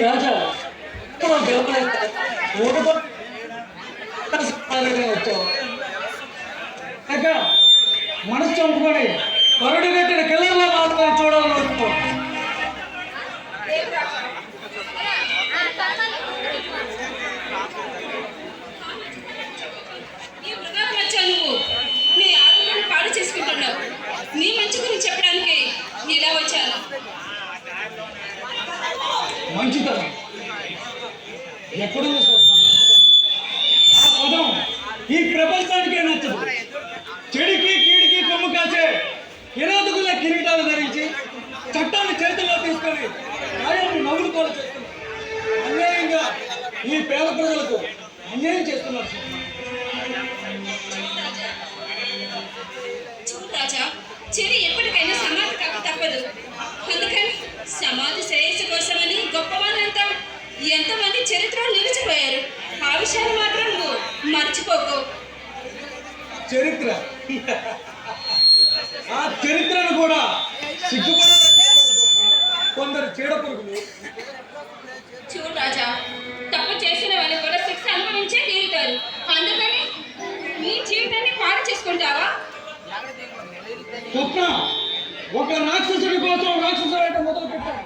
రాజా వచ్చావు మనసు చంపుకొని కరుడు కట్టిన కిల్లర్లా మాత్రం చూడాలని వచ్చావు. నీ ఆరోగ్యాన్ని పాడు చేసుకుంటున్నావు. నీ మంచి గురించి చెప్పడానికి ఇలా వచ్చాను. మంచితనం ఎప్పుడు ఆ పదం ఈ ప్రపంచానికే నచ్చదు. చెడికి కీడికి కొమ్ము కాసే కిరాతకుల కిరీటాలు ధరించి చట్టాన్ని చేతుల్లో తీసుకొని న్యాయాన్ని నవ్వులు కూడా చేస్తున్నారు. అన్యాయంగా ఈ పేద ప్రజలకు అన్యాయం చేస్తున్నారు. రాజా, చెడు ఎప్పటికైనా సమాధి కాక తప్పదు. అందుకని సమాధి శ్రేయస్సు కోసమని గొప్పవాళ్ళంతా ఎంతమంది చరిత్రలో నిలిచిపోయారు. ఆ విషయాన్ని మాత్రం నువ్వు మర్చిపోకు. చరిత్ర ఆ చరిత్రను కూడా సిగ్గుపడ కొందరు చీడ పురుగులు. చూడు రాజా, తప్పు చేసిన వాళ్ళు కూడా శిక్ష అనుభవించే తీరుతారు. అందుకని నీ జీవితాన్ని పాడు చేసుకుంటావా? స్వప్న ఒక రాక్షసుడి కోసం రాక్షసుడు అంటే మొదలు పెట్టాను.